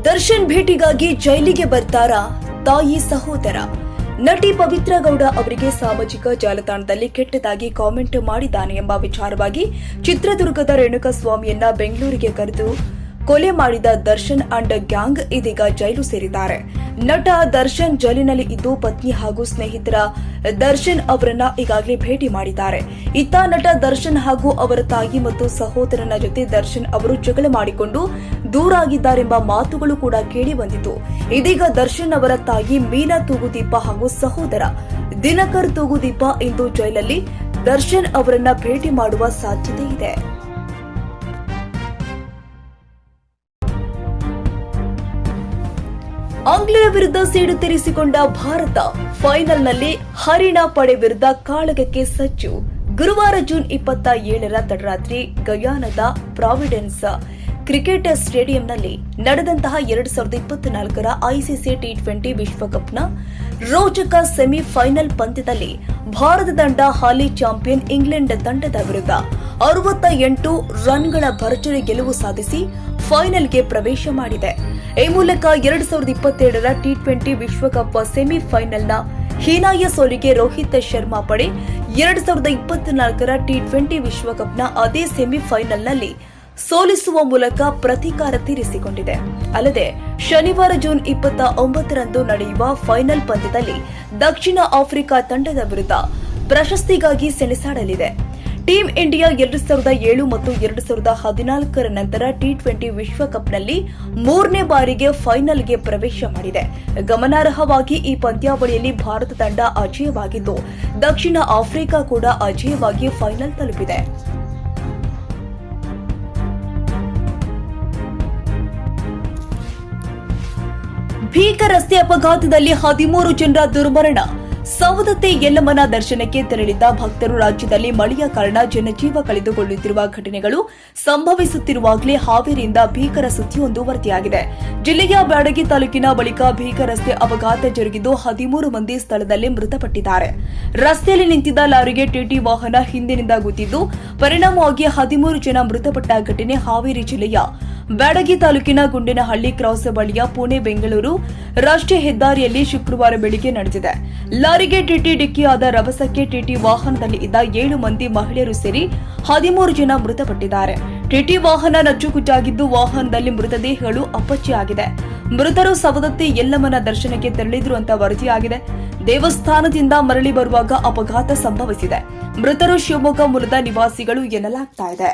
ದರ್ಶನ್ ಭೇಟಿಗಾಗಿ ಜೈಲಿಗೆ ಬರ್ತಾರಾ ತಾಯಿ ಸಹೋದರ? ನಟಿ ಪವಿತ್ರ ಗೌಡ ಅವರಿಗೆ ಸಾಮಾಜಿಕ ಜಾಲತಾಣದಲ್ಲಿ ಕೆಟ್ಟದಾಗಿ ಕಾಮೆಂಟ್ ಮಾಡಿದ್ದಾನೆ ಎಂಬ ವಿಚಾರವಾಗಿ ಚಿತ್ರದುರ್ಗದ ರೇಣುಕಾಸ್ವಾಮಿಯನ್ನ ಬೆಂಗಳೂರಿಗೆ ಕರೆದು ಕೊಲೆ ಮಾಡಿದ ದರ್ಶನ್ ಅಂಡ್ ಗ್ಯಾಂಗ್ ಇದೀಗ ಜೈಲು ಸೇರಿದ್ದಾರೆ. ನಟ ದರ್ಶನ್ ಜೈಲಿನಲ್ಲಿ ಇದ್ದು ಪತ್ನಿ ಹಾಗೂ ಸ್ನೇಹಿತರ ದರ್ಶನ್ ಅವರನ್ನ ಈಗಾಗಲೇ ಭೇಟಿ ಮಾಡಿದ್ದಾರೆ. ಇತ್ತ ನಟ ದರ್ಶನ್ ಹಾಗೂ ಅವರ ತಾಯಿ ಮತ್ತು ಸಹೋದರನ ಜೊತೆ ದರ್ಶನ್ ಅವರು ಜಗಳ ಮಾಡಿಕೊಂಡು ದೂರಾಗಿದ್ದಾರೆಂಬ ಮಾತುಗಳು ಕೂಡ ಕೇಳಿ ಬಂದಿತು. ಇದೀಗ ದರ್ಶನ್ ಅವರ ತಾಯಿ ಮೀನಾ ತೂಗುದೀಪ ಹಾಗೂ ಸಹೋದರ ದಿನಕರ್ ತೂಗುದೀಪ ಇಂದು ಜೈಲಲ್ಲಿ ದರ್ಶನ್ ಅವರನ್ನ ಭೇಟಿ ಮಾಡುವ ಸಾಧ್ಯತೆ ಇದೆ. ಆಂಗ್ಲರ ವಿರುದ್ಧ ಸೇಡು ತೀರಿಸಿಕೊಂಡ ಭಾರತ ಫೈನಲ್ನಲ್ಲಿ ಹರಿಯಾಣ ಪಡೆ ವಿರುದ್ಧ ಕಾಳಗಕ್ಕೆ ಸಜ್ಜು. ಗುರುವಾರ ಜೂನ್ 27ರ ತಡರಾತ್ರಿ ಗಯಾನದ ಪ್ರಾವಿಡೆನ್ಸ್ ಕ್ರಿಕೆಟ್ ಸ್ಟೇಡಿಯಂನಲ್ಲಿ ನಡೆದಂತಹ 2024ರ ಐಸಿಸಿ ಟಿ20 ವಿಶ್ವಕಪ್ನ ರೋಚಕ ಸೆಮಿಫೈನಲ್ ಪಂದ್ಯದಲ್ಲಿ ಭಾರತ ತಂಡ ಹಾಲಿ ಚಾಂಪಿಯನ್ ಇಂಗ್ಲೆಂಡ್ ತಂಡದ ವಿರುದ್ಧ 68 ರನ್ಗಳ ಭರ್ಜರಿ ಗೆಲುವು ಸಾಧಿಸಿ ಫೈನಲ್ಗೆ ಪ್ರವೇಶ ಮಾಡಿದೆ. ಈ ಮೂಲಕ 2022ರ ಟಿ20 ವಿಶ್ವಕಪ್ ಸೆಮಿಫೈನಲ್ನ ಹೀನಾಯ ಸೋಲಿಗೆ ರೋಹಿತ್ ಶರ್ಮಾ ಪಡೆ 2024ರ ಟಿ20 ವಿಶ್ವಕಪ್ನ ಅದೇ ಸೆಮಿಫೈನಲ್ನಲ್ಲಿ ಸೋಲಿಸುವ ಮೂಲಕ ಪ್ರತೀಕಾರ ತೀರಿಸಿಕೊಂಡಿದೆ. ಅಲ್ಲದೆ ಶನಿವಾರ ಜೂನ್ 29ರಂದು ನಡೆಯುವ ಫೈನಲ್ ಪಂದ್ಯದಲ್ಲಿ ದಕ್ಷಿಣ ಆಫ್ರಿಕಾ ತಂಡದ ವಿರುದ್ಧ ಪ್ರಶಸ್ತಿಗಾಗಿ ಸೆಣಸಾಡಲಿದೆ. ಟೀಂ ಇಂಡಿಯಾ 2007 ಮತ್ತು 2014ರ ನಂತರ ಟಿ20 ವಿಶ್ವಕಪ್ನಲ್ಲಿ 3ನೇ ಬಾರಿಗೆ ಫೈನಲ್ಗೆ ಪ್ರವೇಶ ಮಾಡಿದೆ. ಗಮನಾರ್ಹವಾಗಿ ಈ ಪಂದ್ಯಾವಳಿಯಲ್ಲಿ ಭಾರತ ತಂಡ ಅಜೇಯವಾಗಿದ್ದು ದಕ್ಷಿಣ ಆಫ್ರಿಕಾ ಕೂಡ ಅಜೇಯವಾಗಿ ಫೈನಲ್ ತಲುಪಿದೆ. ಭೀಕರ ರಸ್ತೆ ಅಪಘಾತದಲ್ಲಿ 13 ಜನರ ದುರ್ಮರಣ. ಸವದತ್ತಿ ಯಲ್ಲಮ್ಮನ ದರ್ಶನಕ್ಕೆ ತೆರಳಿದ್ದ ಭಕ್ತರು ರಾಜ್ಯದಲ್ಲಿ ಮಳೆಯ ಕಾರಣ ಜನಜೀವ ಕಳೆದುಕೊಳ್ಳುತ್ತಿರುವ ಘಟನೆಗಳು ಸಂಭವಿಸುತ್ತಿರುವಾಗಲೇ ಹಾವೇರಿಯಿಂದ ಭೀಕರ ಸುದ್ದಿಯೊಂದು ವರದಿಯಾಗಿದೆ. ಜಿಲ್ಲೆಯ ಬ್ಯಾಡಗಿ ತಾಲೂಕಿನ ಬಳಿಕ ಭೀಕರ ರಸ್ತೆ ಅಪಘಾತ ಜರುಗಿದ್ದು 13 ಮಂದಿ ಸ್ಥಳದಲ್ಲೇ ಮೃತಪಟ್ಟಿದ್ದಾರೆ. ರಸ್ತೆಯಲ್ಲಿ ನಿಂತಿದ್ದ ಲಾರಿಗೆ ಟಿಟಿ ವಾಹನ ಹಿಂದಿನಿಂದ ಗುದ್ದಿದ್ದು ಪರಿಣಾಮವಾಗಿ 13 ಜನ ಮೃತಪಟ್ಟ ಘಟನೆ ಹಾವೇರಿ ಜಿಲ್ಲೆಯ ಬ್ಯಾಡಗಿ ತಾಲೂಕಿನ ಗುಂಡೇನಹಳ್ಳಿ ಕ್ರಾಸ್ ಬಳಿಯ ಪುಣೆ ಬೆಂಗಳೂರು ರಾಷ್ಟ್ರೀಯ ಹೆದ್ದಾರಿಯಲ್ಲಿ ಶುಕ್ರವಾರ ಬೆಳಗ್ಗೆ ನಡೆದಿದೆ. ಲಾರಿಗೆ ಟಿಟಿ ಡಿಕ್ಕಿಯಾದ ರಭಸಕ್ಕೆ ಟಿಟಿ ವಾಹನದಲ್ಲಿ ಇದ್ದ 7 ಮಂದಿ ಮಹಿಳೆಯರು ಸೇರಿ 13 ಜನ ಮೃತಪಟ್ಟಿದ್ದಾರೆ. ಟಿಟಿ ವಾಹನ ನಜ್ಜುಗುಜ್ಜಾಗಿದ್ದು ವಾಹನದಲ್ಲಿ ಮೃತದೇಹಗಳು ಅಪ್ಪಚ್ಚಿಯಾಗಿದೆ. ಮೃತರು ಸವದತ್ತಿ ಯಲ್ಲಮ್ಮನ ದರ್ಶನಕ್ಕೆ ತೆರಳಿದ್ರು ಅಂತ ವರದಿಯಾಗಿದೆ. ದೇವಸ್ಥಾನದಿಂದ ಮರಳಿ ಬರುವಾಗ ಅಪಘಾತ ಸಂಭವಿಸಿದೆ. ಮೃತರು ಶಿವಮೊಗ್ಗ ಮೂಲದ ನಿವಾಸಿಗಳು ಎನ್ನಲಾಗ್ತಾ ಇದೆ.